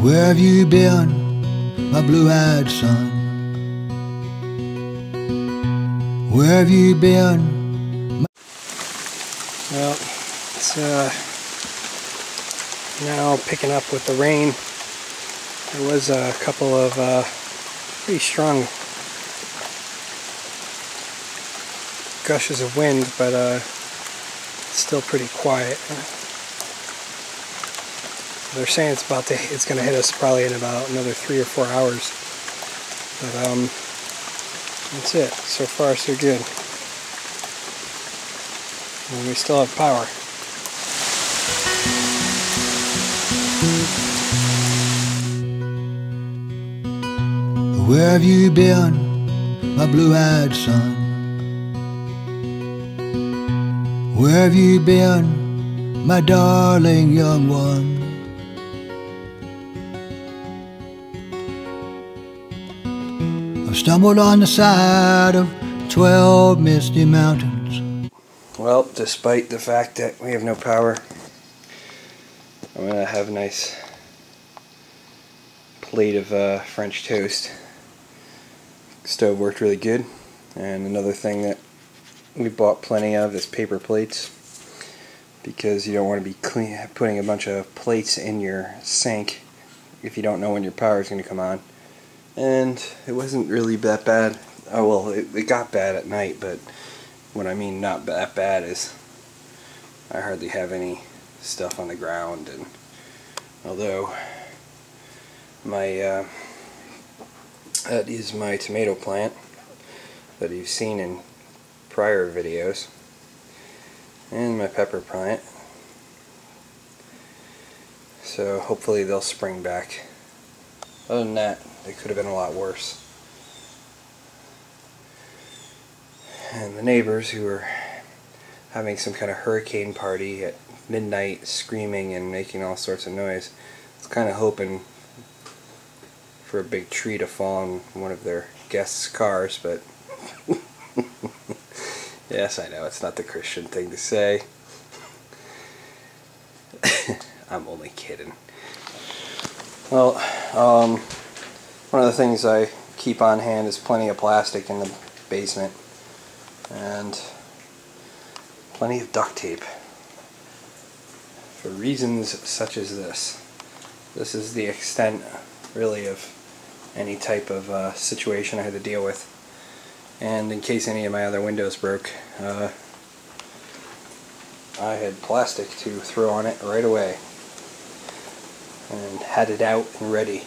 Where have you been, my blue-eyed son? Where have you been? Well, it's now picking up with the rain. There was a couple of pretty strong gushes of wind, but it's still pretty quiet. They're saying it's going to hit us probably in about another 3 or 4 hours. But that's it. So far, so good. And we still have power. Where have you been, my blue-eyed son? Where have you been, my darling young one? I've stumbled on the side of 12 misty mountains. Well, despite the fact that we have no power, I'm going to have a nice plate of French toast. Stove worked really good. And another thing that we bought plenty of is paper plates, because you don't want to be putting a bunch of plates in your sink if you don't know when your power is going to come on. And it wasn't really that bad. Oh well, it got bad at night, but what I mean not that bad is I hardly have any stuff on the ground. And although my that is my tomato plant that you've seen in prior videos, and my pepper plant, so hopefully they'll spring back. Other than that, it could have been a lot worse. And the neighbors who were having some kind of hurricane party at midnight, screaming and making all sorts of noise, I was kind of hoping for a big tree to fall on one of their guests' cars, but yes, I know, it's not the Christian thing to say. I'm only kidding. Well, one of the things I keep on hand is plenty of plastic in the basement, and plenty of duct tape for reasons such as this. This is the extent, really, of any type of situation I had to deal with. And in case any of my other windows broke, I had plastic to throw on it right away, and had it out and ready.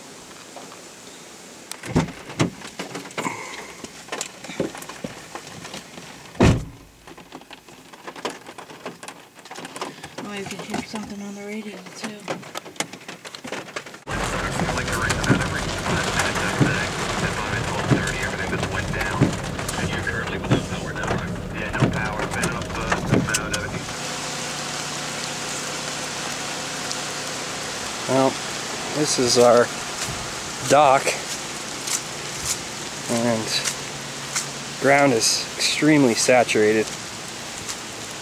Oh, you can hear something on the radio too. Well, this is our dock, and ground is extremely saturated.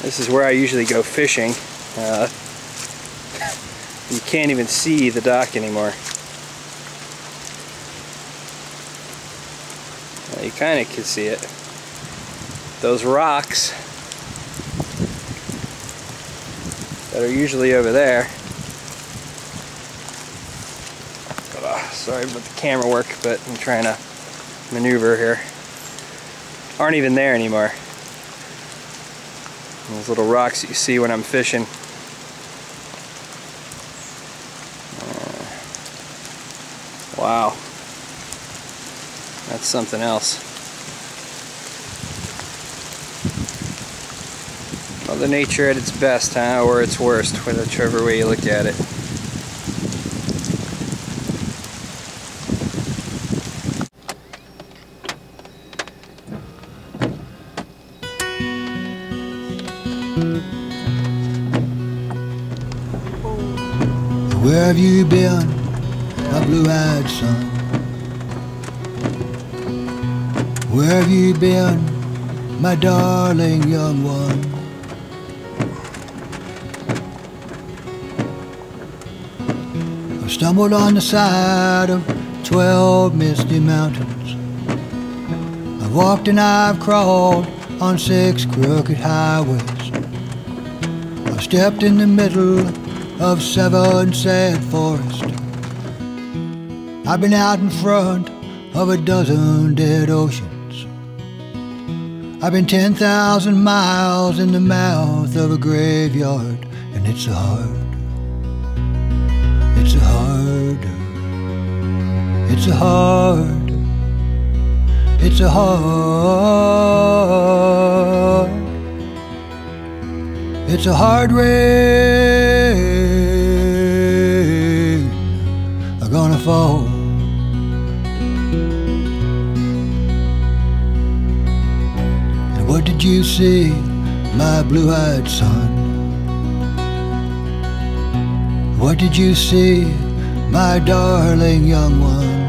This is where I usually go fishing. You can't even see the dock anymore. Well, you kind of can see it. Those rocks that are usually over there. Sorry about the camera work, but I'm trying to maneuver here. Aren't even there anymore. Those little rocks that you see when I'm fishing. Wow. That's something else. Mother Nature at its best, huh? Or its worst, whichever way you look at it. Where have you been, my blue-eyed son? Where have you been, my darling young one? stumbled on the side of 12 misty mountains. I've walked and I've crawled on 6 crooked highways. I've stepped in the middle of 7 sad forests. I've been out in front of a dozen dead oceans. I've been 10,000 miles in the mouth of a graveyard, and it's a hard, it's a hard, it's a hard, it's a hard, it's a hard rain gonna fall. And what did you see, my blue-eyed son? What did you see, my darling young one?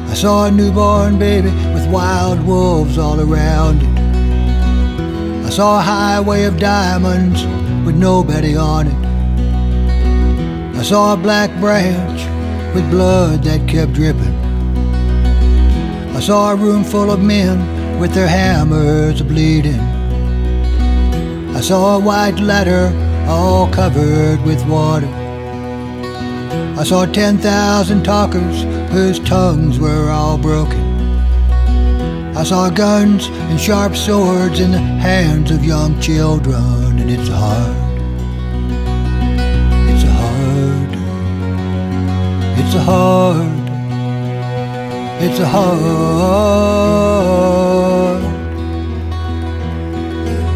I saw a newborn baby with wild wolves all around it. I saw a highway of diamonds with nobody on it. I saw a black branch with blood that kept dripping. I saw a room full of men with their hammers bleeding. I saw a white ladder all covered with water. I saw 10,000 talkers whose tongues were all broken. I saw guns and sharp swords in the hands of young children, and it's hard, it's hard, it's hard, it's hard,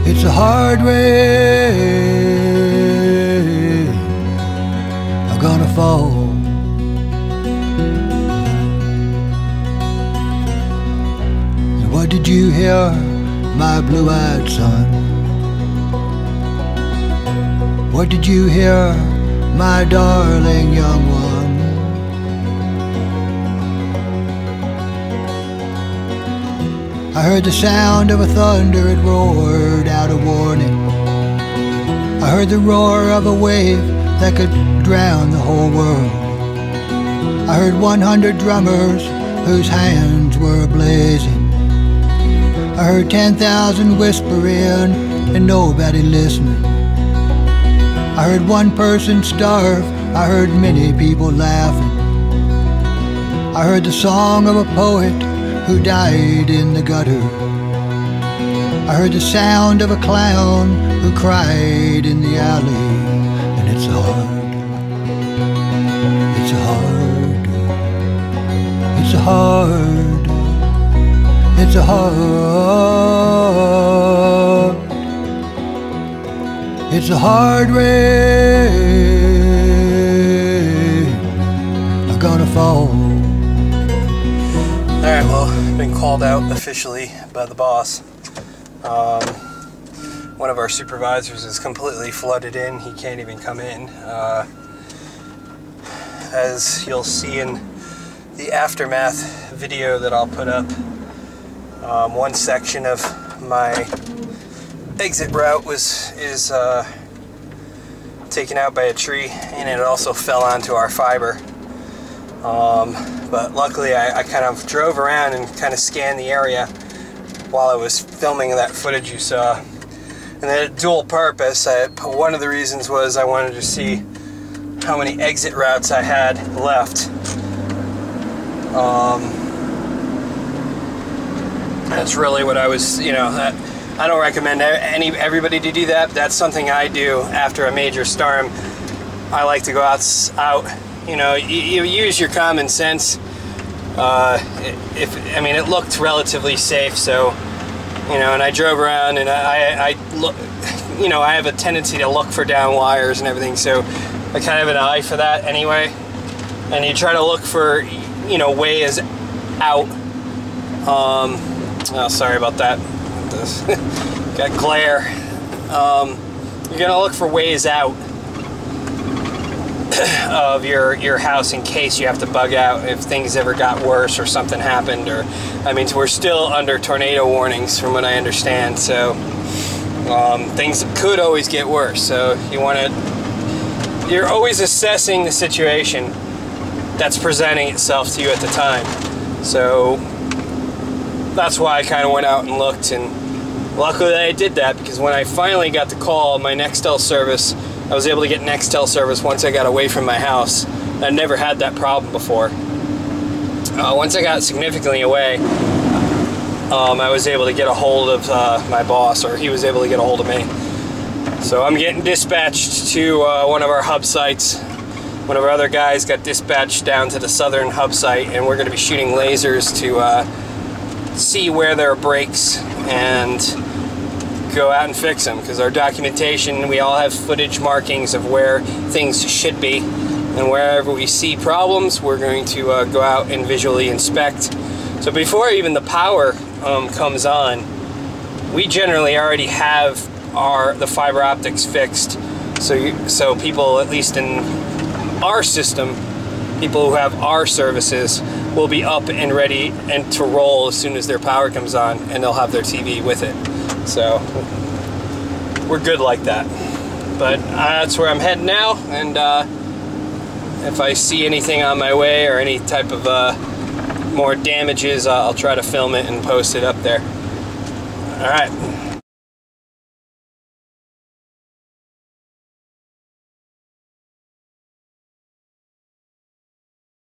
it's a hard rain I'm gonna fall. What did you hear, my blue-eyed son? What did you hear, my darling young one? I heard the sound of a thunder, it roared out a warning. I heard the roar of a wave that could drown the whole world. I heard 100 drummers whose hands were blazing. I heard 10,000 whispering and nobody listening. I heard one person starve, I heard many people laughing. I heard the song of a poet who died in the gutter. I heard the sound of a clown who cried in the alley. And it's hard, it's hard, it's hard, it's a hard, it's a hard rain I'm gonna fall. Alright, well, I've been called out officially by the boss. One of our supervisors is completely flooded in. He can't even come in. As you'll see in the aftermath video that I'll put up, one section of my exit route is taken out by a tree, and it also fell onto our fiber. But luckily I kind of drove around and kind of scanned the area while I was filming that footage you saw. And they had a dual purpose. One of the reasons was I wanted to see how many exit routes I had left. That's really what I was, you know, I don't recommend everybody to do that. That's something I do after a major storm. I like to go out, you know, you use your common sense. I mean, it looked relatively safe, so, you know, and I drove around, and I look, you know, I have a tendency to look for down wires and everything, so I kind of have an eye for that anyway. And you try to look for, you know, ways out. Oh, sorry about that. Got glare. You're gonna look for ways out of your house in case you have to bug out if things ever got worse or something happened. Or, I mean, we're still under tornado warnings from what I understand, so things could always get worse. So you're always assessing the situation that's presenting itself to you at the time. So that's why I kind of went out and looked, and luckily I did that, because when I finally got the call, my Nextel service, I was able to get Nextel service once I got away from my house. I never had that problem before. Once I got significantly away, I was able to get a hold of my boss, or he was able to get a hold of me. So I'm getting dispatched to one of our hub sites. One of our other guys got dispatched down to the southern hub site, and we're going to be shooting lasers to see where there are breaks and go out and fix them, because our documentation, we all have footage markings of where things should be, and wherever we see problems, we're going to go out and visually inspect. So before even the power comes on, we generally already have the fiber optics fixed. So people, at least in our system, people who have our services will be up and ready and to roll as soon as their power comes on, and they'll have their TV with it. So we're good like that. But that's where I'm heading now, and if I see anything on my way or any type of more damages, I'll try to film it and post it up there. All right.